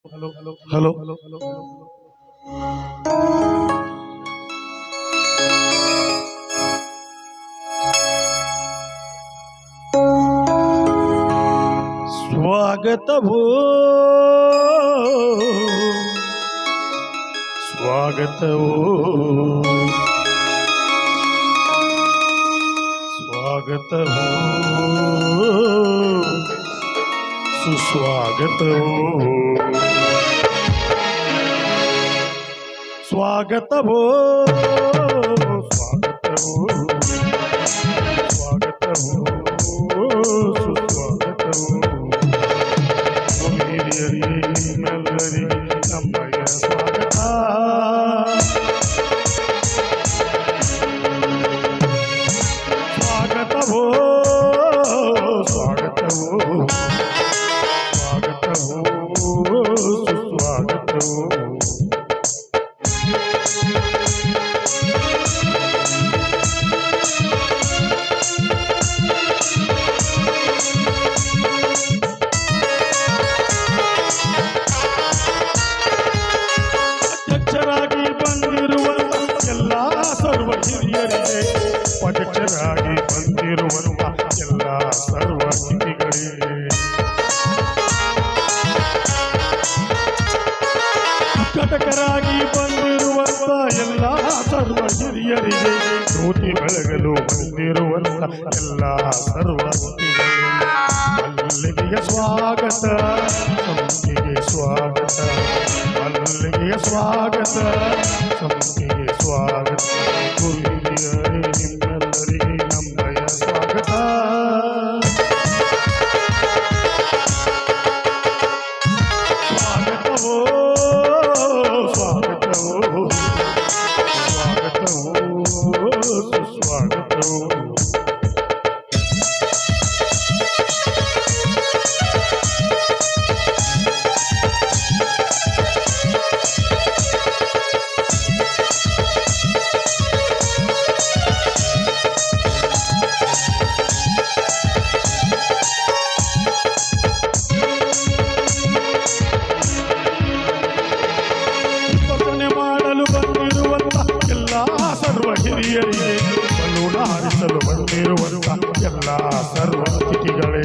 Hello. ಸ್ವಾಗತವೋ ಸ್ವಾಗತವೋ ಸ್ವಾಗತವೋ ಸುಸ್ವಾಗತವೋ ಸ್ವಾಗತವೋ ಸ್ವಾಗತವೋ ಸ್ವಾಗತವೋ ಸುಸ್ವಾಗತವೋ ಹಿರಿಯರಿಗೆಲ್ಲರಿಗೆ ನಮ್ಮಯ ಸ್ವಾಗತ. ಸ್ವಾಗತವೋ ಸ್ವಾಗತವೋ ಸ್ವಾಗತವೋ ಸುಸ್ವಾಗತವೋ. ಅಧ್ಯಕ್ಷರಾಗಿ ಬಂದಿರುವಂತ ಎಲ್ಲ ಸರ್ವ ಹಿರಿಯರಿಗೆ, ಅಧ್ಯಕ್ಷರಾಗಿ ಬಂದಿರುವಂತ ಎಲ್ಲ ಸರ್ವ ಅತಿಥಿಗಳಿಗೆ, ಘಟಕರಾಗಿ ಬಂದಿರುವಂತ ಎಲ್ಲ ಸರ್ವ ಹಿರಿಯರಿಗೆ, ಜ್ಯೋತಿ ಬೆಳಗಲು ಬಂದಿರುವಂತ ಎಲ್ಲ ಸರ್ವ ಅತಿಥಿಗಳಿಗೆ ಮಲ್ಲಿಗೆಯ ಸ್ವಾಗತ, ಸಂಪಿಗೆ ಸ್ವಾಗತ, ಮಲ್ಲಿಗೆಯ ಸ್ವಾಗತ, ಸಂಪಿಗೆ ಸ್ವಾಗತ. ಹಿರಿಯರೇ ನಿಮ್ಮೆಲ್ಲರಿಗೆ ನಮ್ಮಯ ಸ್ವಾಗತ. ಸ್ವಾಗತವೋ ಸ್ವಾಗತವೋ ಸ್ವಾಗತವೋ ಸುಸ್ವಾಗತವೋ. ಮಾಡಲು ಬಂದಿರುವಂತ ಎಲ್ಲ ಸರ್ವ ಹಿರಿಯರಿಗೆ, ಬಲೂನ ಹಾರಿಸಲು ಬಂದಿರುವಂತ ಎಲ್ಲ ಸರ್ವ ಅತಿಥಿಗಳೇ,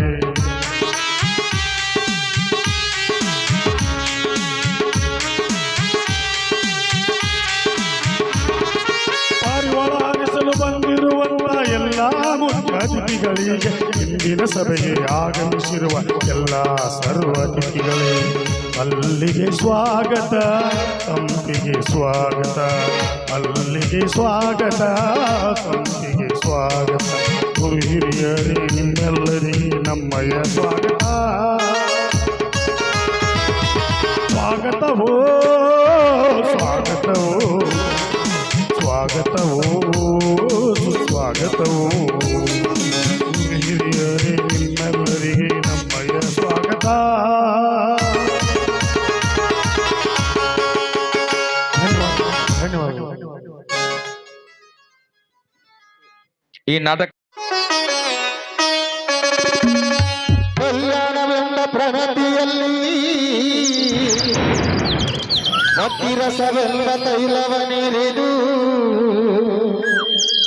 ಪಾರಿವಾಳ ಹಾರಿಸಲು ಬಂದಿರುವಂತ ಎಲ್ಲ ಮುಖ್ಯ ಅತಿಥಿಗಳಿಗೆ, ಇಂದಿನ ಸಭೆಗೆ ಆಗಮಿಸಿರುವ ಎಲ್ಲ ಸರ್ವ ಅತಿಥಿಗಳೇ ಮಲ್ಲಿಗೆ ಸ್ವಾಗತ, ಸಂಪಿಗೆ ಸ್ವಾಗತ, ಮಲ್ಲಿಗೆ ಸ್ವಾಗತ, ಸಂಪಿಗೆ ಸ್ವಾಗತ. ಗುರು ಹಿರಿಯರೇ ನಿಮ್ಮೆಲ್ಲರಿಗೆ ನಮ್ಮಯ ಸ್ವಾಗತ. ಸ್ವಾಗತವೋ ಸ್ವಾಗತವೋ ಸ್ವಾಗತವೋ ಸುಸ್ವಾಗತವೋ. ಗುರು ಹಿರಿಯರೇ ನಿಮ್ಮೆಲ್ಲರಿಗೆ ನಮ್ಮಯ ಸ್ವಾಗತ. ಈ ನಾಟಕ ಕಲ್ಯಾಣವೆಂಬ ಪ್ರಣತಿಯಲ್ಲಿ ಭಕ್ತಿರಸವೆಂಬ ತೈಲವನಿರಿದು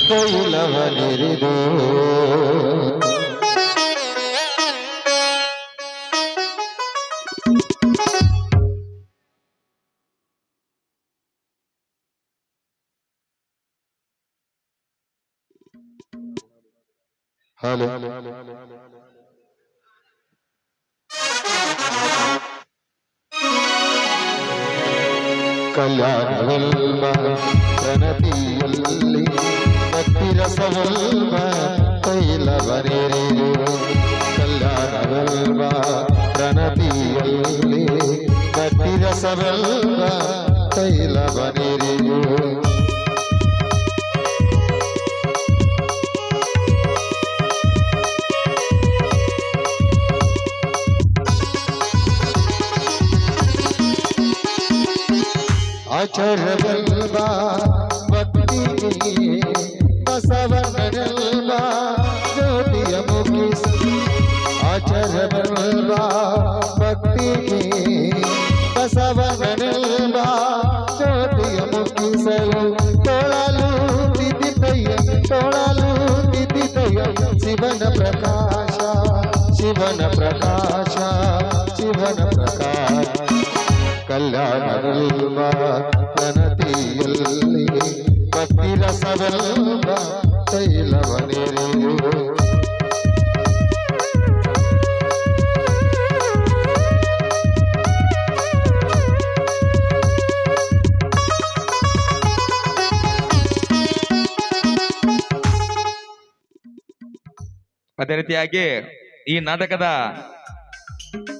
ತೈಲವನಿರಿದು ಹಲೋ ಕಲ್ಯಾಣವೆಂಬ ಪ್ರಣತಿಯಲ್ಲಿ ಭಕ್ತಿರಸವೆಂಬ ತೈಲವನಿರಿದು, ಕಲ್ಯಾಣವೆಂಬ ಪ್ರಣತಿಯಲ್ಲಿ ಭಕ್ತಿರಸವೆಂಬ ತೈಲವನಿರಿದು. ಆಚರವೆಲ್ಲ ಭಕ್ತಿಗೆ ಬಸವಣ್ಣನೆಲ್ಲ ಜ್ಯೋತಿಯ ಮುಗಿಸಿ, ಆಚರವೆಲ್ಲ ಭಕ್ತಿಗೆ ಶಿವನ ಪ್ರಕಾಶ ಶಿವನ ಪ್ರಕಾಶ ಶಿವನ ಪ್ರಕಾಶ ಕಲ್ಯಾಣವೆಲ್ಲ ಪ್ರಣತಿಯಲ್ಲಿ ಭಕ್ತಿರಸವೆಲ್ಲ ತೈಲವನೆರೆಯು ಅದೇ ರೀತಿಯಾಗಿ ಈ ನಾಟಕದ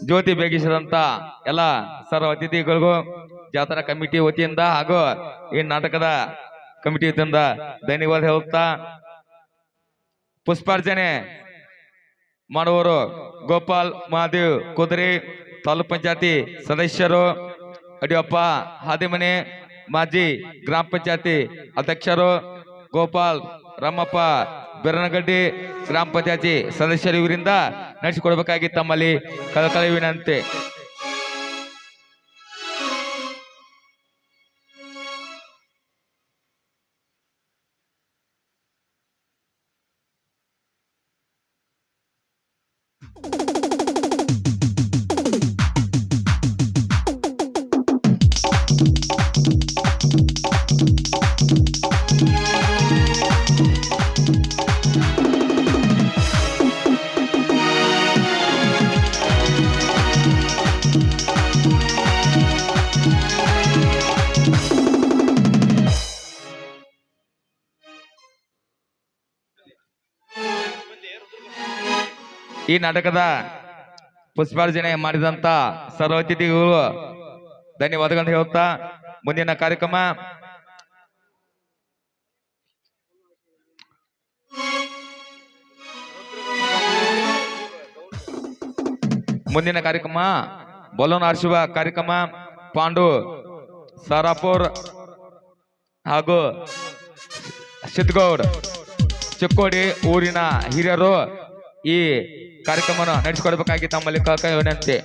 ಜ್ಯೋತಿ ಬೇಗಿಸಿದಂತ ಎಲ್ಲ ಸರ್ವ ಅತಿಥಿಗಳಿಗೂ ಜಾತ್ರಾ ಕಮಿಟಿ ವತಿಯಿಂದ ಹಾಗೂ ಈ ನಾಟಕದ ಕಮಿಟಿ ವತಿಯಿಂದ ಧನ್ಯವಾದ ಹೇಳುತ್ತಾ ಪುಷ್ಪಾರ್ಚನೆ ಮಾಡುವವರು ಗೋಪಾಲ್ ಮಹಾದೇವ್ ಕುದುರೆ ತಾಲೂಕ್ ಪಂಚಾಯತಿ ಸದಸ್ಯರು, ಯಡಿಯೂರಪ್ಪ ಹಾದಿಮನೆ ಮಾಜಿ ಗ್ರಾಮ ಪಂಚಾಯತಿ ಅಧ್ಯಕ್ಷರು, ಗೋಪಾಲ್ ರಾಮಪ್ಪ ಬೆರನಗಡ್ಡಿ ಗ್ರಾಮ ಪಂಚಾಯತಿ ಸದಸ್ಯರು ಇವರಿಂದ ನಡೆಸಿಕೊಡ್ಬೇಕಾಗಿ ತಮ್ಮಲ್ಲಿ ಕಳಕಳಿ ವಿನಂತಿ. ಈ ನಾಟಕದ ಪುಷ್ಪಾರ್ಚನೆ ಮಾಡಿದಂತ ಸರ್ವ ಅತಿಥಿಗಳು ಧನ್ಯವಾದಗಳನ್ನು ಹೇಳುತ್ತಾ ಮುಂದಿನ ಕಾರ್ಯಕ್ರಮ ಬಲೂನ್ ಹಾರಿಸುವ ಕಾರ್ಯಕ್ರಮ ಪಾಂಡು ಸಾರಾಪುರ್ ಹಾಗೂ ಸಿದ್ಗೌಡ್ ಚಿಕ್ಕೋಡಿ ಊರಿನ ಹಿರಿಯರು ಈ ಕಾರ್ಯಕ್ರಮವನ್ನು ನಡೆಸಿಕೊಡ್ಬೇಕಾಗಿ ತಮ್ಮಲ್ಲಿ ಕಳಕಳಿ ವಿನಂತಿ.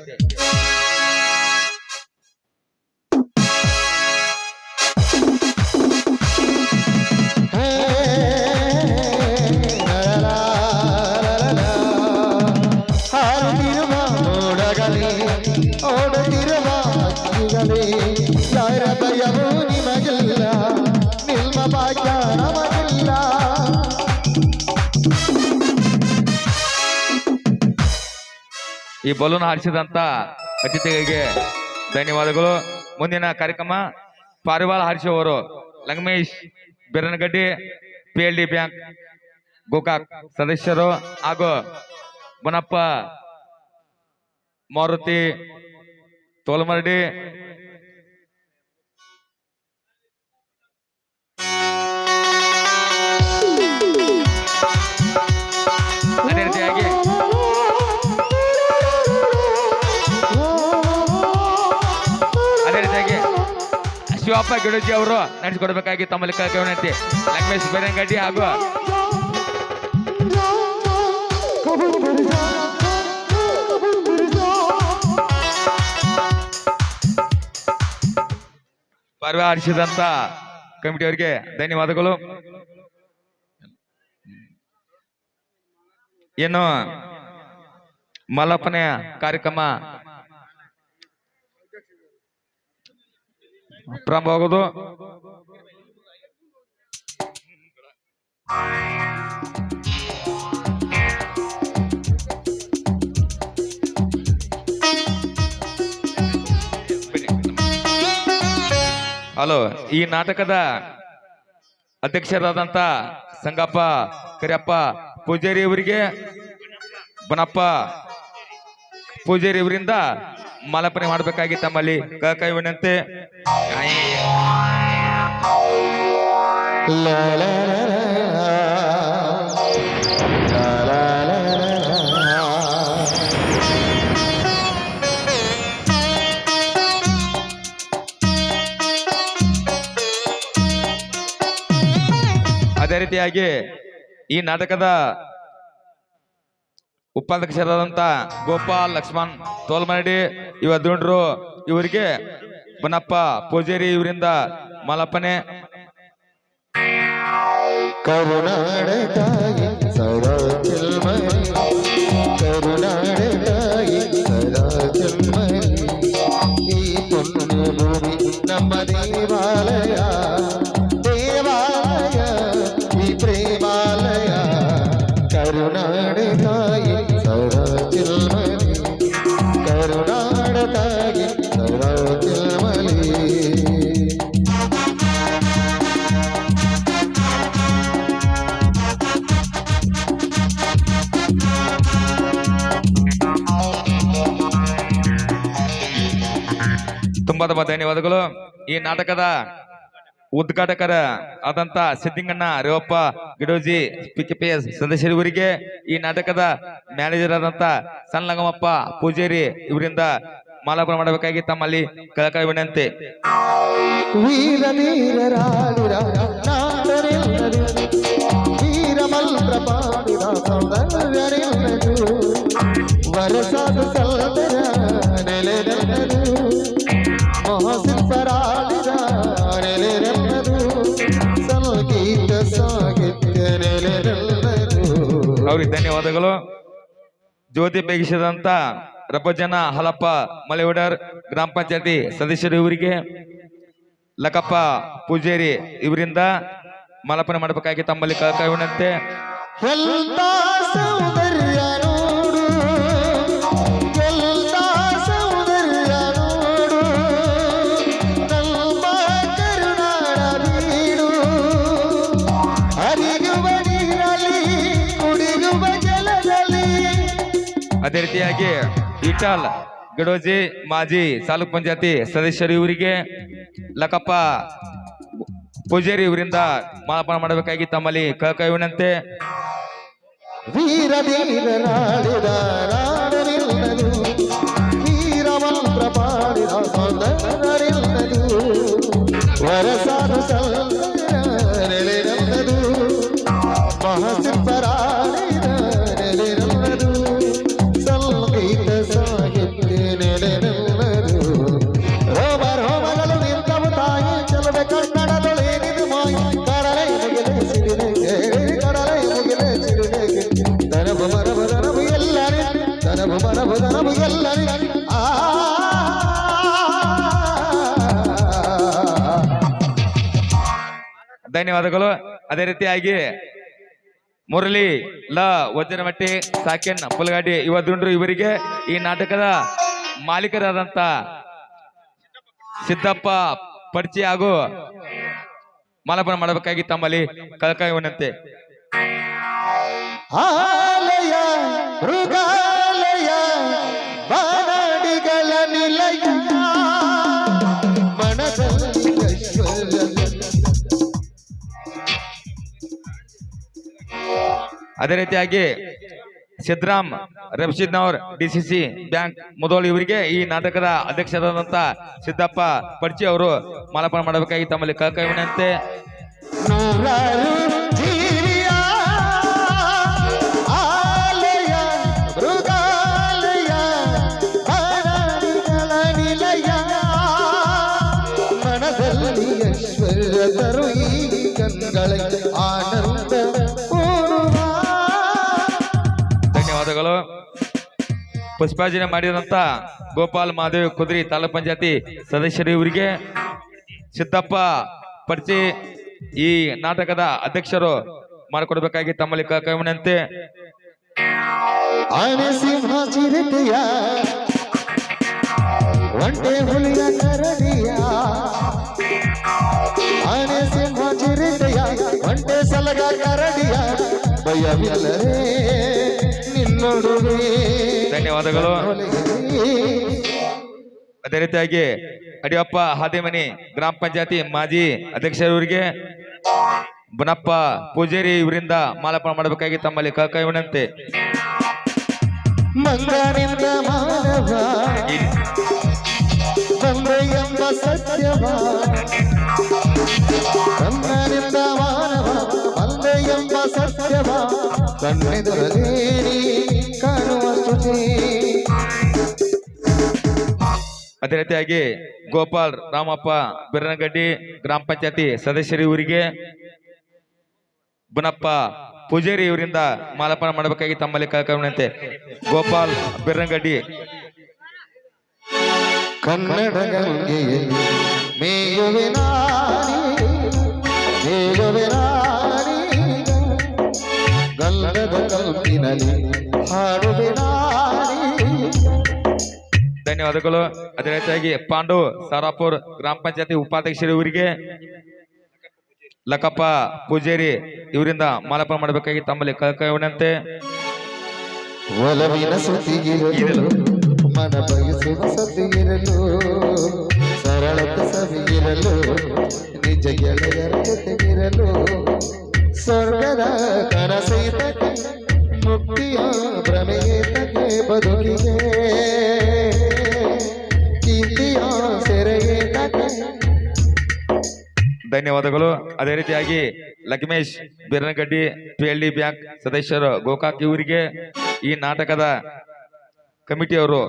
ಹಾರುತ್ತಿರುವ ಮೋಡಗಳೇ ಓಡುತ್ತಿರುವ ಹಕ್ಕಿಗಳೇ ಯಾರ ಭಯವೂ ನಿಮಗಿಲ್ಲ ನಿಮ್ಮ ಭಾಗ್ಯ ನಮಗಿಲ್ಲ. ಈ ಬಲೂನ್ ಹಾರಿಸಿದಂತ ಅತಿಥಿಗಳಿಗೆ ಧನ್ಯವಾದಗಳು. ಮುಂದಿನ ಕಾರ್ಯಕ್ರಮ ಪಾರಿವಾಳ ಹಾರಿಸುವವರು ಲಂಗಮೇಶ್ ಬೆರನಗಡ್ಡಿ PLD ಬ್ಯಾಂಕ್ ಗೋಕಾಕ್ ಸದಸ್ಯರು ಹಾಗೂ ಬನಪ್ಪ ಮಾರುತಿ ತೋಲಮರಡಿ ಅದೇ ರೀತಿಯಾಗಿ ಶಿವಪ್ಪ ಗಿಡಜಿ ಅವರು ನಡೆಸಿಕೊಡ್ಬೇಕಾಗಿ ತಮ್ಮಲ್ಲಿ ಕಳಕಳಿ ವಿನಂತಿ. ಲಂಗಮೇಶ್ ಬೆರನಗಡ್ಡಿ ಹಾಗೂ ಪಾರಿವಾಳ ಹಾರಿಸಿದಂತ ಕಮಿಟಿಯವರಿಗೆ ಧನ್ಯವಾದಗಳು. ಏನು ಮಲ್ಲಪ್ಪನ ಕಾರ್ಯಕ್ರಮ ಪ್ರಾರಂಭ ಆಗೋದು. ಹಲೋ, ಈ ನಾಟಕದ ಅಧ್ಯಕ್ಷರಾದಂತ ಸಂಗಪ್ಪ ಕರಿಯಪ್ಪ ಪೂಜಾರಿ ಅವರಿಗೆ ಬನಪ್ಪ ಪೂಜಾರಿ ಅವರಿಂದ ಮಾಲಾರ್ಪಣೆ ಮಾಡಬೇಕಾಗಿ ತಮ್ಮಲ್ಲಿ ಕಳಕಳಿ ವಿನಂತಿ. ಅದೇ ರೀತಿಯಾಗಿ ಈ ನಾಟಕದ ಉಪಾಧ್ಯಕ್ಷರಾದಂತ ಗೋಪಾಲ್ ಲಕ್ಷ್ಮಣ್ ತೋಲ್ಮರಡಿ ಇವ ದುಂಡ್ರು ಇವರಿಗೆ ಬನಪ್ಪ ಪೂಜಾರಿ ಇವರಿಂದ ಮಾಲಾರ್ಪಣೆ. ಕರುನಾಡ ತಾಯಿ ಸದಾ ಜನ್ಮಲಿ ಕರುನಾಡ ತಾಯಿ ಸದಾ ಜನ್ಮಲಿ ಈ ಪುಣ್ಯ ಭೂಮಿ ನಮ್ಮ ದೇವಾಲಯ ದೇವಾಲಯ ಈ ಪ್ರೇಮಾಲಯ ಕರುನಾಡ ತಾಯಿ ಸದಾ ಜನ್ಮಲಿ ಕರುನಾಡ ತಾಯಿ ಸದಾ ಜನ್ಮಲಿ ತುಂಬಾ ತುಂಬಾ ಧನ್ಯವಾದಗಳು. ಈ ನಾಟಕದ ಉದ್ಘಾಟಕರ ಆದಂತ ಸಿದ್ದಿಂಗಣ್ಣ ರೇವಪ್ಪ ಗಿಡೋಜಿ PKPS ಸದಸ್ಯರಿವರಿಗೆ, ಈ ನಾಟಕದ ಮ್ಯಾನೇಜರ್ ಆದಂತ ಸಣ್ಣಗಮಪ್ಪ ಪೂಜಾರಿ ಇವರಿಂದ ಮಾಲಾರ್ಪಣೆ ಮಾಡಬೇಕಾಗಿ ತಮ್ಮಲ್ಲಿ ಕಳಕಳಿ ವಿನಂತಿ. ವೀರ ಧೀರರಾಡಿರ ನಾಡರೆಲ್ಲರೂ ವೀರಮಲ್ರ ಪಾಡಿದ ಸೌಂದರ್ಯರೆಲ್ಲರೂ ವರಸಾದ ಸಲ್ಲದರ ನೆಲೆರೆಲ್ಲರೂ ಮಹಾಶಿಲ್ಪರಾಡಿದ ನೆಲೆರೆಲ್ಲರೂ ಸಂಗೀತ ಸಾಹಿತ್ಯ ನೆಲೆರೆಲ್ಲರೂ ಅವ್ರಿಗೆ ಧನ್ಯವಾದಗಳು. ಜ್ಯೋತಿ ಬೇಗಿಸಿದಂತ ರಬ್ಬಜನ ಹಲಪ್ಪ ಮಲೆವಡರ್ ಗ್ರಾಮ ಪಂಚಾಯತಿ ಸದಸ್ಯರು ಇವರಿಗೆ, ಲಕಪ್ಪ ಪೂಜಾರಿ ಇವರಿಂದ ಮಾಲಾರ್ಪಣೆ ಮಾಡಬೇಕಾಗಿ ತಮ್ಮಲ್ಲಿ ಕಳಕಳಿ ವಿನಂತಿ. ಎಲ್ಲ ಸೌಂದರ್ಯ ನೋಡು ಎಲ್ಲ ಸೌಂದರ್ಯ ನೋಡು ನಮ್ಮ ಕರುನಾಡ ಬೀಡು ಹರಿಯುವ ನೀರಲ್ಲಿ ಕುಡಿಯುವ ಜಲದಲ್ಲಿ. ಅದೇ ರೀತಿಯಾಗಿ ಇಟಾಲ್ ಗಡೋಜಿ ಮಾಜಿ ತಾಲೂಕ್ ಪಂಚಾಯತಿ ಸದಸ್ಯರು ಇವರಿಗೆ, ಲಕಪ್ಪ ಪೂಜಾರಿ ಇವರಿಂದ ಮಾಲಾರ್ಪಣೆ ಮಾಡಬೇಕಾಗಿ ತಮ್ಮಲ್ಲಿ ಕಳಕಳಿ ವಿನಂತಿ. ವೀರ ಧೀರರಾಡಿದ ನಾಡರೆಲ್ಲರೂ ವೀರಮಂತ್ರ ಪಾಡಿದ ಸೌಂದರ್ಯರೆಲ್ಲರೂ ವರಸಾದ ನೆಲೆರೆಲ್ಲರೂ ಮಹಾಶಿಲ್ಪರಾಡಿದ ನೆಲೆರೆಲ್ಲರೂ ಸಂಗೀತ ಸಾಹಿತ್ಯ ನೆಲೆರೆಲ್ಲರೂ ರೋಮ ರೋಮಗಳು ನಿಂತವು ತಾಯಿ ಚೆಲುವೆ ಕನ್ನಡದೊಳೇನಿದು ಮಾಯಿ ಕಡಲೆ ಮುಗಿಲೆ ಸಿಡಿಲೆ ಕಡಲೆ ಮುಗಿಲೆ ಸಿಡಿಲೆ ದನಬು ಮರಬು ದನಬು ಎಲ್ಲರಿ ದನಬು ಮರಬು ದನಬು ಎಲ್ಲರಿ ಧನ್ಯವಾದಗಳು. ಅದೇ ರೀತಿಯಾಗಿ ಮುರಳಿ ಲ ವಜ್ರಮಟ್ಟಿ ಸಾಕೆನ್ ಪುಲ್ಗಾಡಿ ಯುವದುಂಡ್ರು ಇವರಿಗೆ, ಈ ನಾಟಕದ ಮಾಲೀಕರಾದಂತ ಸಿದ್ದಪ್ಪ ಪಡ್ಚಿ ಹಾಗೂ ಮಾಲಾರ್ಪಣೆ ಮಾಡಬೇಕಾಗಿ ತಮ್ಮಲ್ಲಿ ಕಳಕಳಿ ವಿನಂತಿ. ಆಲಯ ಮೃಗಾಲಯ ಬಾನಾಡಿಗಳ ನಿಲಯ ಮನದಲ್ಲಿ ಐಶ್ವರ್ಯ. ಅದೇ ರೀತಿಯಾಗಿ ಸಿದ್ದರಾಮ್ ರಫೀದ್ನವರ್ DCC ಬ್ಯಾಂಕ್ ಮುದೋಳ್ ಇವರಿಗೆ, ಈ ನಾಟಕದ ಅಧ್ಯಕ್ಷರಾದಂತ ಸಿದ್ದಪ್ಪ ಪಡ್ಚಿ ಅವರು ಮಾಲಾರ್ಪಣೆ ಮಾಡಬೇಕಾಗಿ ತಮ್ಮಲ್ಲಿ ಕಳಕಳಿ ವಿನಂತಿ. ನೂರಾರು ಜೀವಿಯ ಆಲಯ ಮೃಗಾಲಯ ಬಾನಾಡಿಗಳ ನಿಲಯ ಮನದಲ್ಲಿ ಐಶ್ವರ್ಯ ತರು ಈ ಕಣ್ಗಳ ಆನಂದ ಪೂರ್ವ. ಧನ್ಯವಾದಗಳು. ಪುಷ್ಪಾರ್ಚನೆ ಮಾಡಿದಂತ ಗೋಪಾಲ್ ಮಾದೇವ್ ಕುದ್ರಿ ತಾಲೂಕ್ ಪಂಚಾಯತಿ ಸದಸ್ಯರು ಇವರಿಗೆ, ಸಿದ್ದಪ್ಪ ಪಡ್ಚಿ ಈ ನಾಟಕದ ಅಧ್ಯಕ್ಷರು ಮಾಡಿಕೊಡ್ಬೇಕಾಗಿ ತಮ್ಮಲ್ಲಿ ಕಳಕಳಿ ವಿನಂತಿ. ಆನೆ ಸಿಂಹ ಚಿರತೆಯ ಒಂಟೆ ಹುಲಿಯ ಕರಡಿಯ ಆನೆ ಸಿಂಹ ಚಿರತೆಯ ಒಂಟೆ ಸಲಗ ಕರಡಿಯ ಭಯವಿಲ್ಲರೇ ನಿನ್ನೊಡುವೆ. ಧನ್ಯವಾದಗಳು. ಅದೇ ರೀತಿಯಾಗಿ ಅಡಿಯಪ್ಪ ಹಾದಿಮನಿ ಗ್ರಾಮ ಪಂಚಾಯತಿ ಮಾಜಿ ಅಧ್ಯಕ್ಷರವರಿಗೆ, ಬನಪ್ಪ ಪೂಜಾರಿ ಇವರಿಂದ ಮಾಲಾರ್ಪಣೆ ಮಾಡಬೇಕಾಗಿ ತಮ್ಮಲ್ಲಿ ಕಳಕಳಿ ವಿನಂತಿ. ಮಂಗನಿಂದ ಮಾನವ ತಂದೆ ಎಂಬ ಸತ್ಯವ ಮಂಗನಿಂದ ಮಾನವ ತಂದೆ ಎಂಬ ಸತ್ಯವ ಕಣ್ಣೆದುರಲೇ ಕಾಣುವ ಶುಚಿ. ಅದೇ ರೀತಿಯಾಗಿ ಗೋಪಾಲ್ ರಾಮಪ್ಪ ಬಿರನಗಡ್ಡಿ ಗ್ರಾಮ ಪಂಚಾಯತಿ ಸದಸ್ಯರು ಇವರಿಗೆ, ಬುನಪ್ಪ ಪೂಜಾರಿ ಇವರಿಂದ ಮಾಲಾರ್ಪಣೆ ಮಾಡಬೇಕಾಗಿ ತಮ್ಮಲ್ಲಿ ಕಳ್ಕೊಂಡಂತೆ ಗೋಪಾಲ್ ಬಿರ್ರಂಗಡ್ಡಿ. ಕನ್ನಡ ಗಂಗೆಯಲ್ಲಿ ಮೇಯುವೆ ನಾನೀಗ, ಮೇಯುವೆ ನಾನೀಗ, ಗಲ್ಲದ ಕಲ್ಪಿನಲ್ಲಿ ಹಾಡುವೆ ನಾನೀಗ. ಧನ್ಯವಾದಗಳು. ಅದೇ ರೀತಿಯಾಗಿ ಪಾಂಡು ಸಾರಾಪುರ್ ಗ್ರಾಮ ಪಂಚಾಯತಿ ಉಪಾಧ್ಯಕ್ಷರು ಇವರಿಗೆ ಲಕ್ಕಪ್ಪ ಪೂಜಾರಿ ಇವರಿಂದ ಮಾಲಾರ್ಪಣೆ ಮಾಡಬೇಕಾಗಿ ತಮ್ಮಲ್ಲಿ ಕಳ್ಕೊಂಡಂತೆ ಒಲವಿನ ಸುದ್ದಿಗಿರಲು ಮನ ಬಯಸುವ ಸದ್ದಿಗಿರಲು ಸರಳತೆ ಸವಿಗಿರಲು ನಿಜ ಗೆಳೆಯರ ಜೊತೆಗಿರಲು ಸ್ವರ್ಗದ ಕನಸೈತಕ್ಕೆ ಮುಕ್ತಿಯ ಭ್ರಮೆಯೇತಕ್ಕೆ ಬದುಕಿಗೆ ಕೀರ್ತಿಯ ಸೆರೆಯೇತಕ್ಕೆ. ಧನ್ಯವಾದಗಳು. ಅದೇ ರೀತಿಯಾಗಿ ಲಕ್ಷ್ಮೇಶ್ ಬಿರ್ನಗಡ್ಡಿ PLD ಬ್ಯಾಂಕ್ ಸದಸ್ಯರು ಗೋಕಾಕ್ ಇವರಿಗೆ ಈ ನಾಟಕದ ಕಮಿಟಿಯವರು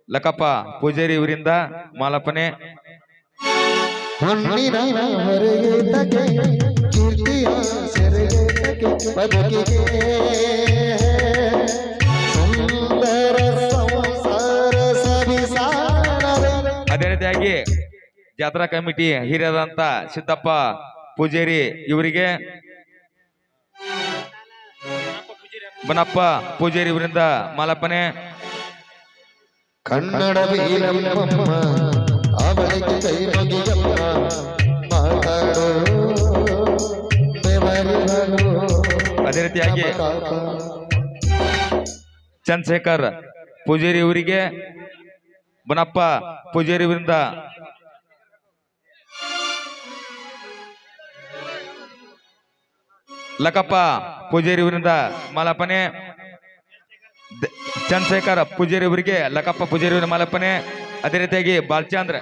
ಲಕ್ಕಪ್ಪ ಪೂಜಾರಿ ಇವರಿಂದ ಮಾಲಾರ್ಪಣೆ. ಹೊನ್ನಿನ ಹೊರೆಯೇತಕ್ಕೆ ಕೀರ್ತಿಯ ಸೆರೆಯೇತಕ್ಕೆ ಬದುಕಿಗೆ ಸುಂದರ ಸಂಸಾರ ಸವಿಸಾರವೇ. ಅದೇ ರೀತಿಯಾಗಿ ಜಾತ್ರಾ ಕಮಿಟಿ ಹಿರಿಯರಾದಂತ ಸಿದ್ದಪ್ಪ ಪೂಜಾರಿ ಇವರಿಗೆ ಬನಪ್ಪ ಪೂಜಾರಿ ಇವರಿಂದ ಮಾಲಾರ್ಪಣೆ. ಕನ್ನಡ ವೀರಮ್ಮಮ್ಮ ಅವಳಿಗೆ ಕೈ ಮುಗಿಯಮ್ಮ ಮಾತಾಡೋ ಬೆವರಿಗಳು. ಅದೇ ರೀತಿಯಾಗಿ ಚಂದ್ರಶೇಖರ್ ಪೂಜಾರಿ ಇವರಿಗೆ ಬನಪ್ಪ ಪೂಜಾರಿ ಇವರಿಂದ ಲಕ್ಕಪ್ಪ ಪೂಜಾರಿ ಇವರಿಂದ ಮಾಲಾರ್ಪಣೆ. ಚಂದ್ರಶೇಖರ್ ಪೂಜಾರಿ ಇವರಿಗೆ ಲಕ್ಕಪ್ಪ ಪೂಜಾರಿ ಇವರ ಮಾಲಾರ್ಪಣೆ. ಅದೇ ರೀತಿಯಾಗಿ ಬಾಲಚಂದ್ರ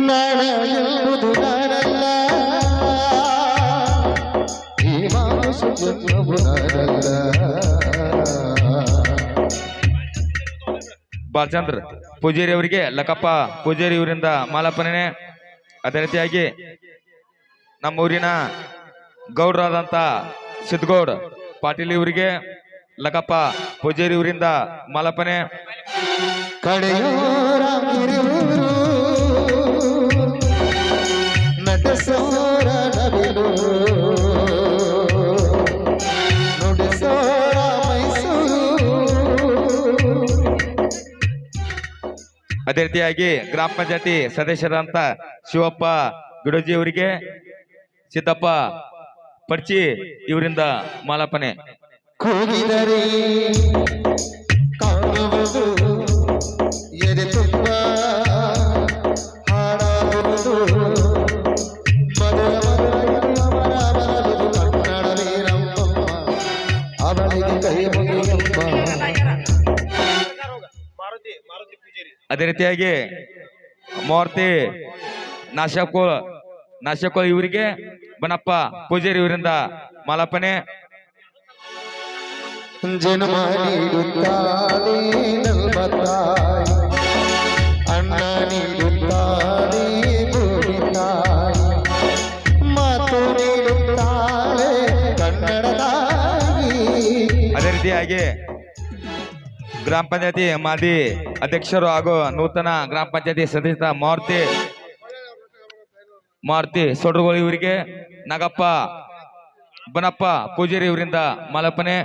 ನಾಣ ಎಂಬುದು ನಾನಲ್ಲ, ಈ ಮಾನುಷ ಜನ್ಮವು ನಾನಲ್ಲ. ಬಾಲಚಂದ್ರ ಪೂಜಾರಿ ಅವರಿಗೆ ಲಕ್ಕಪ್ಪ ಪೂಜಾರಿ ಇವರಿಂದ ಮಾಲಾರ್ಪಣೆ. ಅದೇ ರೀತಿಯಾಗಿ ನಮ್ಮೂರಿನ ಗೌಡ್ರಾದಂತ ಸಿದ್ಧಗೌಡ್ ಪಾಟೀಲ್ ಇವರಿಗೆ ಲಕ್ಕಪ್ಪ ಪೂಜಾರಿ ಇವರಿಂದ ಮಾಲಾರ್ಪಣೆ. ಕಡೆಯೋರಾಗಿರುವರು ನಟಸೋರ ನವಿಲು ನುಡಿಸೋರ ಮೈಸೂರು. ಅದೇ ರೀತಿಯಾಗಿ ಗ್ರಾಮ ಪಂಚಾಯತಿ ಸದಸ್ಯರಂತ ಶಿವಪ್ಪ ಗುಡೋಜಿ ಅವರಿಗೆ ಸಿದ್ದಪ್ಪ ಪಡ್ಚಿ ಇವರಿಂದ ಮಾಲಾರ್ಪಣೆ. ಕೂಗಿದರೆ ಕಾಣುವುದು ಎದೆ ತುಂಬ ಹಾಡಾಗುವುದು ಮಧುರ ಮಧುರ ಕನ್ನಡ ವೀರಮ್ಮಮ್ಮ ಅವಳಿಗೆ ಕೈ ಮುಗಿಯಮ್ಮ. ಅದೇ ರೀತಿಯಾಗಿ ಮೂರ್ತಿ ನಾಶಕೋಲ್ ಇವರಿಗೆ ಬನಪ್ಪ ಪೂಜಾರಿ ಇವರಿಂದ ಮಾಲಾರ್ಪಣೆ. ಜನ್ಮ ನೀಡುತ್ತಾನೆ ನಲ್ಮತ್ತಾಯಿ, ಅಣ್ಣ ನೀಡುತ್ತಾನೆ ಭೂಮಿ ತಾಯಿ, ಮಾತು ನೀಡುತ್ತಾಳೆ ಕನ್ನಡ ತಾಯಿ. ಅದೇ ರೀತಿಯಾಗಿ ಗ್ರಾಮ ಪಂಚಾಯತಿ ಮಾಜಿ ಅಧ್ಯಕ್ಷರು ಹಾಗೂ ನೂತನ ಗ್ರಾಮ ಪಂಚಾಯತಿ ಸದಸ್ಯ ಮಾರುತಿ ಸೊಡ್ರಗೋಳಿ ಇವರಿಗೆ ನಾಗಪ್ಪ ಬನಪ್ಪ ಪೂಜಾರಿ ಇವರಿಂದ ಮಾಲಾರ್ಪಣೆ.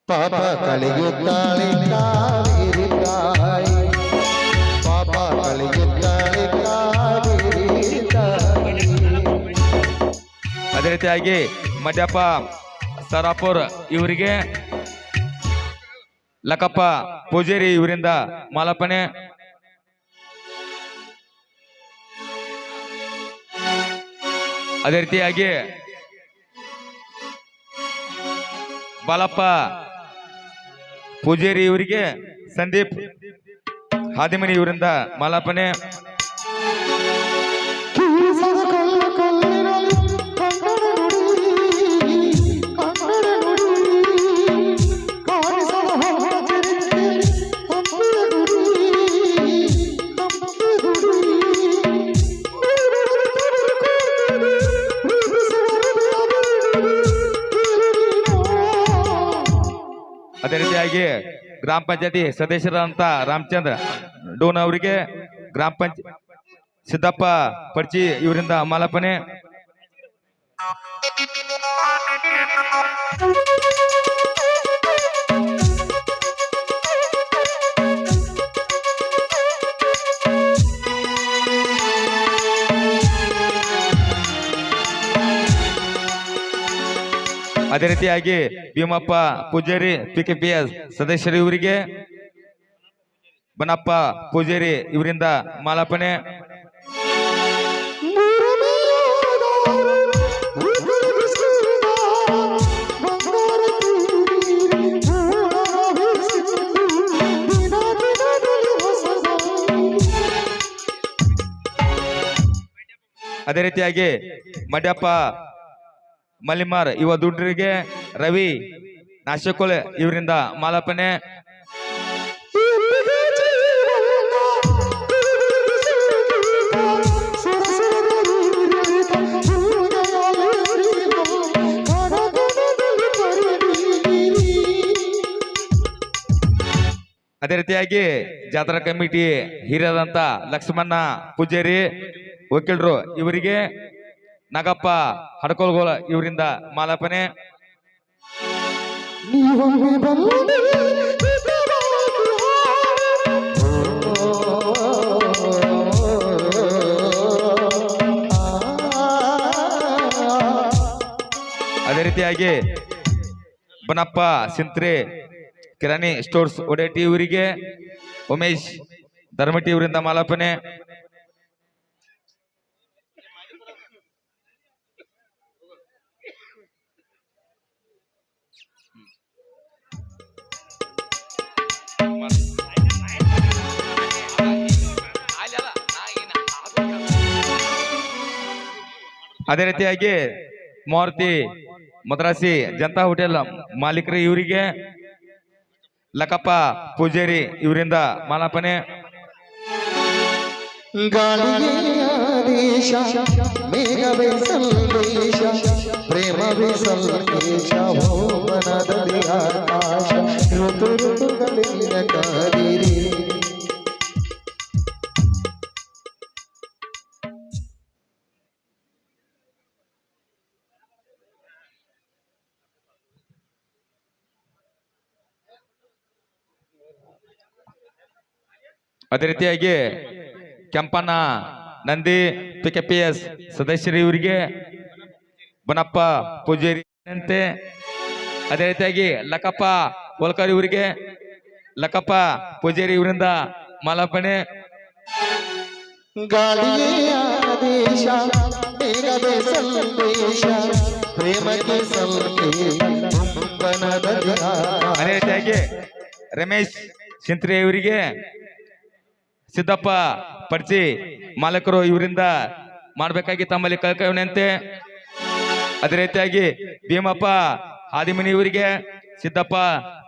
ಪಾಪ ಕಳೆಯುತ್ತಾಳೆ ಕಾವೇರಿ ತಾಯಿ, ಪಾಪ ಕಳೆಯುತ್ತಾಳೆ ಕಾವೇರಿ ತಾಯಿ. ಅದೇ ರೀತಿಯಾಗಿ ಮದ್ಯಪ್ಪ ಸರಾಪುರ್ ಇವರಿಗೆ ಲಕ್ಕಪ್ಪ ಪೂಜಾರಿ ಇವರಿಂದ ಮಾಲಾರ್ಪಣೆ. ಅದೇ ರೀತಿಯಾಗಿ ಬಾಲಪ್ಪ ಪೂಜಾರಿ ಇವರಿಗೆ ಸಂದೀಪ್ ಹಾದಿಮನಿ ಇವರಿಂದ ಮಾಲಾರ್ಪಣೆ. ರೀತಿಯಾಗಿ ಗ್ರಾಮ ಪಂಚಾಯತಿ ಸದಸ್ಯರಾದಂತ ರಾಮಚಂದ್ರ ಡೋನ್ ಅವರಿಗೆ ಗ್ರಾಮ ಪಂಚಾಯತ್ ಸಿದ್ದಪ್ಪ ಪಡ್ಚಿ ಇವರಿಂದ ಮಾಲಾರ್ಪಣೆ. ಅದೇ ರೀತಿಯಾಗಿ ಭೀಮಪ್ಪ ಪೂಜಾರಿ PKPS ಸದಸ್ಯರು ಇವರಿಗೆ ಬನಪ್ಪ ಪೂಜಾರಿ ಇವರಿಂದ ಮಾಲಾರ್ಪಣೆ. ಅದೇ ರೀತಿಯಾಗಿ ಮಡ್ಯಪ್ಪ ಮಲ್ಲಿಮಾರ್ ಇವ ದುಡ್ರಿಗೆ ರವಿ ನಾಶಕೋಳೆ ಇವರಿಂದ ಮಾಲಾರ್ಪಣೆ. ಅದೇ ರೀತಿಯಾಗಿ ಜಾತ್ರಾ ಕಮಿಟಿ ಹಿರಿಯದಂತ ಲಕ್ಷ್ಮಣ್ಣ ಪೂಜಾರಿ ವಕೀಲರು ಇವರಿಗೆ ನಾಗಪ್ಪ ಹಡ್ಕೊಳ್ಗೋಳ ಇವರಿಂದ ಮಾಲಾರ್ಪಣೆ. ಅದೇ ರೀತಿಯಾಗಿ ಬನಪ್ಪ ಸಿಂತ್ರೆ ಕಿರಾಣಿ ಸ್ಟೋರ್ಸ್ ಒಡೆಟಿ ಇವರಿಗೆ ಉಮೇಶ್ ಧರ್ಮಟಿ ಇವರಿಂದ ಮಾಲಾರ್ಪಣೆ. ಅದೇ ರೀತಿಯಾಗಿ ಮೂರ್ತಿ ಮದ್ರಾಸಿ ಜನತಾ ಹೋಟೆಲ್ ಮಾಲೀಕರು ಇವರಿಗೆ ಲಕ್ಕಪ್ಪ ಪೂಜಾರಿ ಇವರಿಂದ ಮಾಲಾರ್ಪಣೆ. ಗಾಳಿಯ ಆದೇಶ ಮೇಘವೇ ಸಂದೇಶ ಪ್ರೇಮವೇ ಸಂದೇಶ ಭುವನದಲ್ಲಿ ಆಕಾಶ ಋತು ಋತುಗಳಿನ ಕಾದಿರಿ. ಅದೇ ರೀತಿಯಾಗಿ ಕೆಂಪಣ್ಣ ನಂದಿ PKPS ಸದಸ್ಯರು ಇವರಿಗೆ ಬನಪ್ಪ ಪೂಜಾರಿ ಅಂತೆ. ಅದೇ ರೀತಿಯಾಗಿ ಲಕ್ಕಪ್ಪ ಹೋಲ್ಕರ್ ಇವರಿಗೆ ಲಕ್ಕಪ್ಪ ಪೂಜಾರಿ ಇವರಿಂದ ಮಾಲಾರ್ಪಣೆ. ಗಾಳಿಯ ಆದೇಶ ಮೇಘವೇ ಸಂದೇಶ ಪ್ರೇಮಕ್ಕೆ ಸಂದೇಶ ಭುವನದಲ್ಲಿ ಆಕಾಶ. ಅದೇ ರೀತಿಯಾಗಿ ರಮೇಶ್ ಸಿಂತ್ರೆ ಇವರಿಗೆ ಸಿದ್ದಪ್ಪ ಪಡ್ಚಿ ಮಾಲಕರು ಇವರಿಂದ ಮಾಡ್ಬೇಕಾಗಿ ತಮ್ಮಲ್ಲಿ ಕಳ್ಕವನಂತೆ. ಅದೇ ರೀತಿಯಾಗಿ ಭೀಮಪ್ಪ ಹಾದಿಮನಿ ಇವರಿಗೆ ಸಿದ್ದಪ್ಪ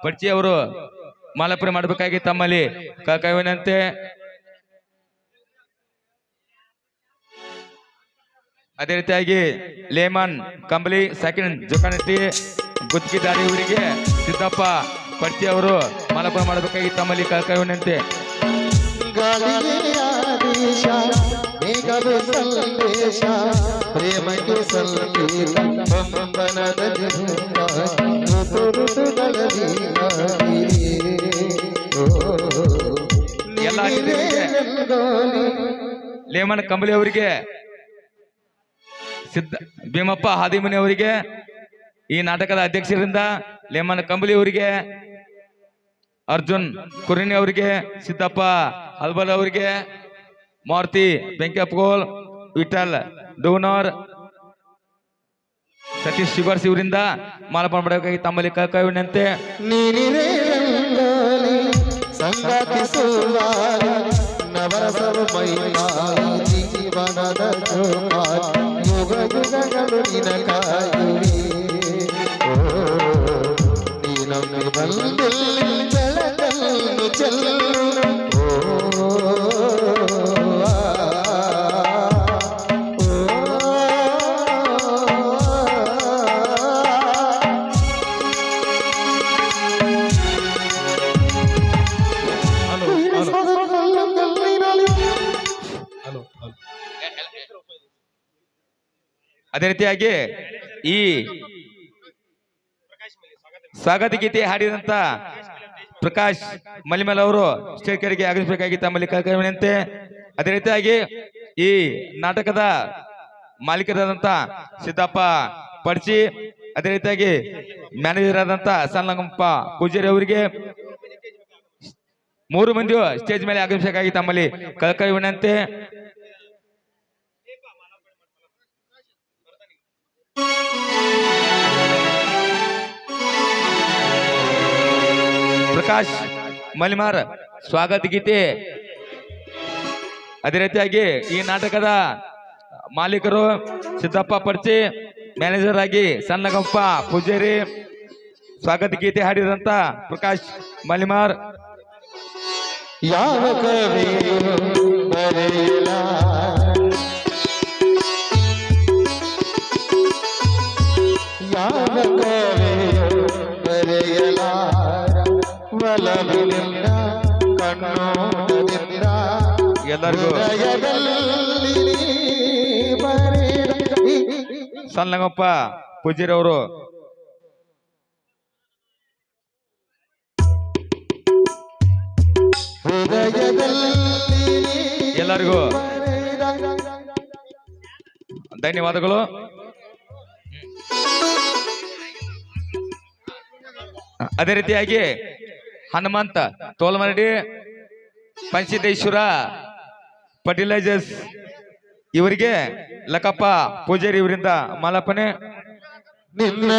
ಪಡ್ಚಿ ಅವರು ಮಾಲಾರ್ಪಣೆ ಮಾಡ್ಬೇಕಾಗಿ ತಮ್ಮಲ್ಲಿ ಕಳ್ಕವನಂತೆ. ಅದೇ ರೀತಿಯಾಗಿ ಲೇಮನ್ ಕಂಬಳಿ ಸೆಕೆಂಡ್ ಜೋಕಾನಟ್ಟಿ ಗುತ್ತಿಗೆದಾರಿ ಇವರಿಗೆ ಸಿದ್ದಪ್ಪ ಪಡ್ಚಿ ಅವರು ಮಾಲಾರ್ಪಣೆ ಮಾಡಬೇಕಾಗಿ ತಮ್ಮಲ್ಲಿ ಕಳ್ಕವನಂತೆ. ಗಾಳಿಯ ಆದೇಶ ಮೇಘವೇ ಸಂದೇಶ ಪ್ರೇಮಕ್ಕೆ ಸಂದೇಶ ಬಂಧನದಲ್ಲಿ ಋತು ಋತುಗಳಲ್ಲಿ ಎಲ್ಲ ಲೇಮನ್ ಕಂಬಳಿ ಅವರಿಗೆ ಭೀಮಪ್ಪ ಹಾದಿಮನಿ ಅವರಿಗೆ ಈ ನಾಟಕದ ಅಧ್ಯಕ್ಷರಿಂದ ಲೇಮನ್ ಕಂಬಳಿ ಅವರಿಗೆ ಅರ್ಜುನ್ ಕುರಿನಿ ಅವರಿಗೆ ಸಿದ್ದಪ್ಪ ಹಲ್ಬಲ್ ಅವರಿಗೆ ಮೂರ್ತಿ ಬೆಂಕಪ್ಪಗೋಲ್ ವಿಠಲ್ ಡೋನರ್ ಸತೀಶ್ ಶುಗರ್ಸ್ ಇವರಿಂದ ಮಾಲಾರ್ಪಣೆ ಮಾಡಬೇಕಾಗಿ ತಮ್ಮಲ್ಲಿ ಕಳ್ಕವಿನಂತೆ. ನೀನಿರೇ ರಂಗಾಲಿ ಸಂಗಾತಿ ಸುವಾಲಿ ನವರಸವ ಮೈಮಾಲಿ ಜೀವನದ ಜೋಕಾಲಿ ಯುಗ ಯುಗಗಳು ನಿನ ಕಾಯುವೆ. ನೀನೊಮ್ಮೆ ಬಂದಲ್ಲಿ ಬೆಳಕನ್ನು ಚೆಲ್ಲು. ಅದೇ ರೀತಿಯಾಗಿ ಈ ಸ್ವಾಗತ ಗೀತೆ ಹಾಡಿದಂತ ಪ್ರಕಾಶ್ ಮಲಿಮಲ್ ಅವರು ಸ್ಟೇಜ್ ಕಡೆಗೆ ಆಗಮಿಸಬೇಕಾಗಿ ತಮ್ಮಲ್ಲಿ ವಿನಂತಿ. ಅದೇ ರೀತಿಯಾಗಿ ಈ ನಾಟಕದ ಮಾಲೀಕರಾದಂತ ಸಿದ್ದಪ್ಪ ಪಡ್ಚಿ, ಅದೇ ರೀತಿಯಾಗಿ ಮ್ಯಾನೇಜರ್ ಆದಂತ ಸಣ್ಣಗಂಪ ಪೂಜಾರಿ ಅವರಿಗೆ 3 ಮಂದಿಯು ಸ್ಟೇಜ್ ಮೇಲೆ ಆಗಮಿಸಬೇಕಾಗಿ ತಮ್ಮಲ್ಲಿ ಕಳಕಳಿ ವಿನಂತಿ. ಪ್ರಕಾಶ್ ಮಲಿಮಾರ್ ಸ್ವಾಗತ ಗೀತೆ. ಅದೇ ರೀತಿಯಾಗಿ ಈ ನಾಟಕದ ಮಾಲೀಕರು ಸಿದ್ದಪ್ಪ ಪಡ್ಚಿ, ಮ್ಯಾನೇಜರ್ ಆಗಿ ಸಣ್ಣಗಂಪ ಪೂಜಾರಿ, ಸ್ವಾಗತ ಗೀತೆ ಹಾಡಿದಂತ ಪ್ರಕಾಶ್ ಮಲಿಮಾರ್. ಯಾವ ಕವಿಯು ಬರೆಯಲ ಯಾವ ಕವಿಯು ಬರೆಯಲಾರ ಒಲವಿನಿಂದ ಕಣ್ಣೋಟದಿಂದ ಎಲ್ಲರಿಗೂ ಹೃದಯದಲ್ಲಿ ಬರೆದ ಸಣ್ಣಗಂಪ ಪೂಜಾರಿ ಅವರು ಎಲ್ಲರಿಗೂ ಧನ್ಯವಾದಗಳು. ಅದೇ ರೀತಿಯಾಗಿ ಹನುಮಂತ ತೋಲ್ಮರಡಿ, ಪಂಚಸಿದ್ದೇಶ್ವರ ಫರ್ಟಿಲೈಸರ್ಸ್ ಇವರಿಗೆ ಲಕ್ಕಪ್ಪ ಪೂಜಾರಿ ಇವರಿಂದ ಮಾಲಾಪನೆ. ನಿನ್ನ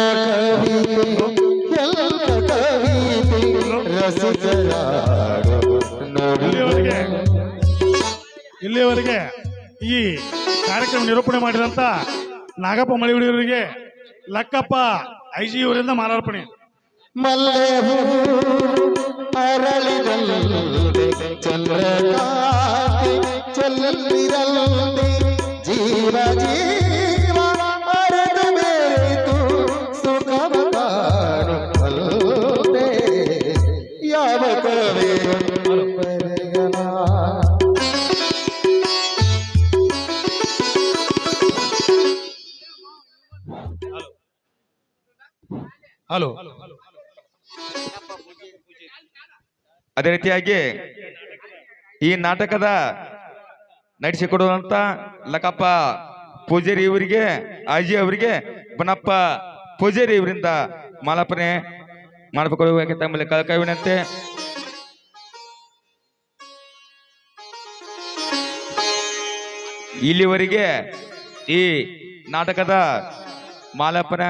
ಇಲ್ಲಿಯವರೆಗೆ ಈ ಕಾರ್ಯಕ್ರಮ ನಿರೂಪಣೆ ಮಾಡಿದಂತ ನಾಗಪ್ಪ ಮಳಿಹುಡಿಯವರಿಗೆ ಲಕ್ಕಪ್ಪ ಐಜಿ ಇವರಿಂದ ಮಾಲಾರ್ಪಣೆ. ಮಲ್ಲೆ ಅರಳಿದಂತೆ ಚಂದ್ರಕಾಂತಿ ಚೆಲ್ಲಿದಂತೆ ಜೀವ ಜೀವ ಅರಳು ಬೇತು ಸುಖವ ಕಾಣುತ್ತಂತೆ ಯಾವ ಕವಿ ಬರೆಯಲ. ಹಲೋ. ಅದೇ ರೀತಿಯಾಗಿ ಈ ನಾಟಕದ ನಡೆಸಿಕೊಡುವಂತ ಲಕ್ಕಪ್ಪ ಪೂಜಾರಿ ಇವರಿಗೆ, ಅಜಿ ಅವರಿಗೆ ಬನಪ್ಪ ಪೂಜಾರಿ ಇವರಿಂದ ಮಾಲಾಪನೆ ಮಾಡಬೇಕು ತಮ್ಮಲ್ಲಿ ಕಳಕಳಿ ವಿನಂತಿ. ಇಲ್ಲಿವರೆಗೆ ಈ ನಾಟಕದ ಮಾಲಾಪನ.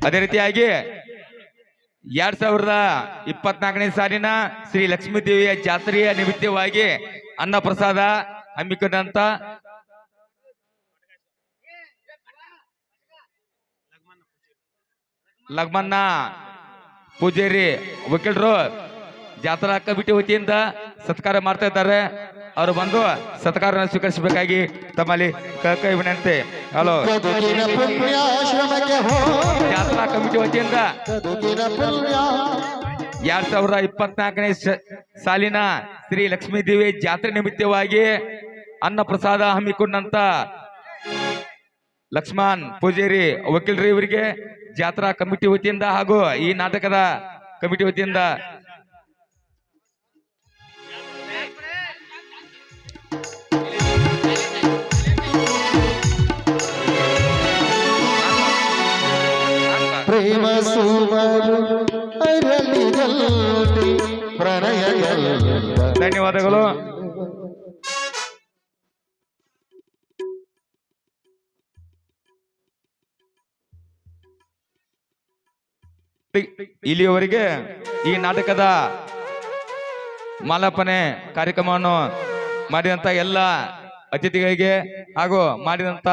ಅದೇ ರೀತಿಯಾಗಿ 2024ನೇ ಸಾಲಿನ ಶ್ರೀ ಲಕ್ಷ್ಮೀ ದೇವಿಯ ಜಾತ್ರೆಯ ನಿಮಿತ್ತವಾಗಿ ಅನ್ನ ಪ್ರಸಾದ ಹಮ್ಮಿಕೊಂಡಂತ ಲಗ್ಮನ್ನ ಪೂಜಾರಿ ವಕೀಲರು ಜಾತ್ರಾ ಕಮಿಟಿ ವತಿಯಿಂದ ಸತ್ಕಾರ ಮಾಡ್ತಾ ಇದ್ದಾರೆ. ಅವರು ಬಂದು ಸತ್ಕಾರವನ್ನು ಸ್ವೀಕರಿಸಬೇಕಾಗಿ ತಮ್ಮಲ್ಲಿ ಕಳಕಳಿ ವಿನಂತಿ. ಹಲೋ. ಜಾತ್ರಾ ಕಮಿಟಿ ವತಿಯಿಂದ 2024ನೇ ಸಾಲಿನ ಶ್ರೀ ಲಕ್ಷ್ಮೀ ದೇವಿ ಜಾತ್ರೆ ನಿಮಿತ್ತವಾಗಿ ಅನ್ನ ಪ್ರಸಾದ ಹಮ್ಮಿಕೊಂಡಂತ ಲಕ್ಷ್ಮಣ್ ಪೂಜಾರಿ ವಕೀಲರು ಇವರಿಗೆ ಜಾತ್ರಾ ಕಮಿಟಿ ವತಿಯಿಂದ ಹಾಗೂ ಈ ನಾಟಕದ ಕಮಿಟಿ ವತಿಯಿಂದ ಪ್ರೇಮ ಸುಮರು ಅರಳಿದಲ್ಲಿ ಪ್ರಣಯದಲ್ಲಿ. ಧನ್ಯವಾದಗಳು. ಇಲ್ಲಿಯವರೆಗೆ ಈ ನಾಟಕದ ಮಾಲಾಪನೆ ಕಾರ್ಯಕ್ರಮವನ್ನು ಮಾಡಿದಂತ ಎಲ್ಲ ಅತಿಥಿಗಳಿಗೆ ಹಾಗೂ ಮಾಡಿದಂತ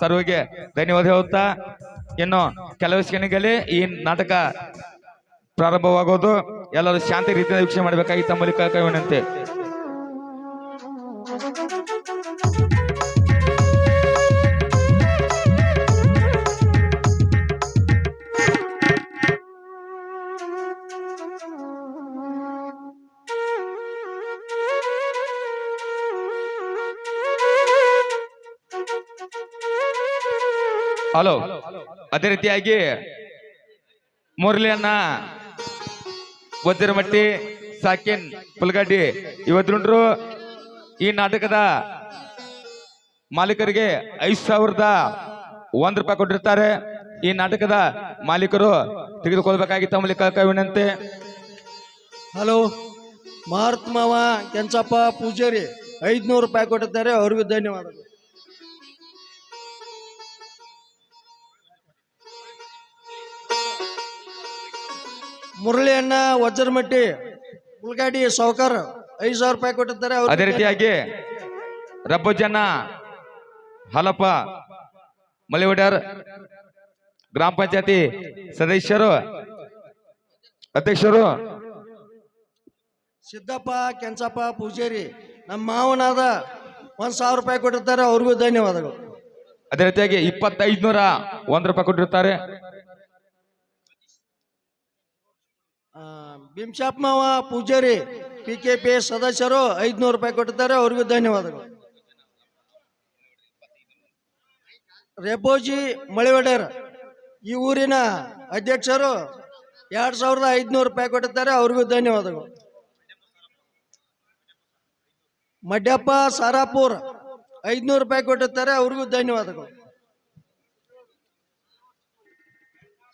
ಸರ್ವಗೆ ಧನ್ಯವಾದ ಹೇಳುತ್ತಾ, ಇನ್ನು ಕೆಲವು ಕ್ಷಣಗಳಲ್ಲಿ ಈ ನಾಟಕ ಪ್ರಾರಂಭವಾಗೋದು. ಎಲ್ಲರೂ ಶಾಂತಿ ರೀತಿಯಿಂದ ವೀಕ್ಷಣೆ ಮಾಡಬೇಕಾಗಿ ತಮ್ಮಲ್ಲಿ ಕಳಕಳಿ ವಿನಂತಿ. ಹಲೋ ಅದೇ ರೀತಿಯಾಗಿ ಮುರಳಿಯನ್ನ ವಜ್ರಮಟ್ಟಿ ಸಾಕಿನ್ ಪುಲ್ಗಡ್ಡಿ ಇವತ್ತು ಈ ನಾಟಕದ ಮಾಲೀಕರಿಗೆ 5,001 ಕೊಟ್ಟಿರ್ತಾರೆ. ಈ ನಾಟಕದ ಮಾಲೀಕರು ತೆಗೆದುಕೊಳ್ಬೇಕಾಗಿ ತಮ್ಮಲ್ಲಿ ವಿನಂತಿ. ಹಲೋ ಮಹಾತ್ಮವ ಕೆಂಚಪ್ಪ ಪೂಜಾರಿ 500 ರೂಪಾಯಿ ಕೊಟ್ಟಿದ್ದಾರೆ, ಅವ್ರಿಗೂ ಧನ್ಯವಾದಗಳು. ಮುರಳಿಯಣ್ಣ ವಜ್ರಮಟ್ಟಿ ಉಳ್ಗಾಡಿ ಸಾವುಕಾರ 5,000 ರೂಪಾಯಿ ಕೊಟ್ಟಿದ್ದಾರೆ, ಅದೇ ರೀತಿಯಾಗಿ ರಬ್ಬಜನ್ನ ಹಾಲಪ್ಪ ಮಲಿವಡ್ಯಾರ್ ಗ್ರಾಮ ಪಂಚಾಯತಿ ಸದಸ್ಯರು ಅಧ್ಯಕ್ಷರು ಸಿದ್ದಪ್ಪ ಕೆಂಚಪ್ಪ ಪೂಜಾರಿ ನಮ್ಮ ಮಾವನಾದ 1,000 ರೂಪಾಯಿ ಕೊಟ್ಟಿರ್ತಾರೆ, ಅವ್ರಿಗೂ ಧನ್ಯವಾದಗಳು. ಅದೇ ರೀತಿಯಾಗಿ 2,501 ರೂಪಾಯಿ ಕೊಟ್ಟಿರ್ತಾರೆ. ಭೀಮಶಾಪ್ ಮಾವ ಪೂಜಾರಿ PKP ಸದಸ್ಯರು 500 ರೂಪಾಯಿ ಕೊಟ್ಟಿದ್ದಾರೆ, ಅವ್ರಿಗೂ ಧನ್ಯವಾದಗಳು. ರೆಬೋಜಿ ಮಳಿವಡ್ಯರ್ ಈ ಊರಿನ ಅಧ್ಯಕ್ಷರು 2,500 ರೂಪಾಯಿ ಕೊಟ್ಟಿದ್ದಾರೆ, ಅವ್ರಿಗೂ ಧನ್ಯವಾದಗಳು. ಮಡ್ಯಪ್ಪ ಸಾರಾಪುರ್ 500 ರೂಪಾಯಿ ಕೊಟ್ಟಿದ್ದಾರೆ, ಅವ್ರಿಗೂ ಧನ್ಯವಾದಗಳು.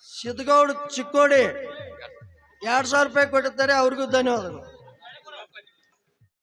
ಸಿದ್ಗೌಡ್ ಚಿಕ್ಕೋಡಿ 2,000 ರೂಪಾಯಿ ಕೊಟ್ಟಿದ್ದಾರೆ, ಅವ್ರಿಗೂ ಧನ್ಯವಾದಗಳು.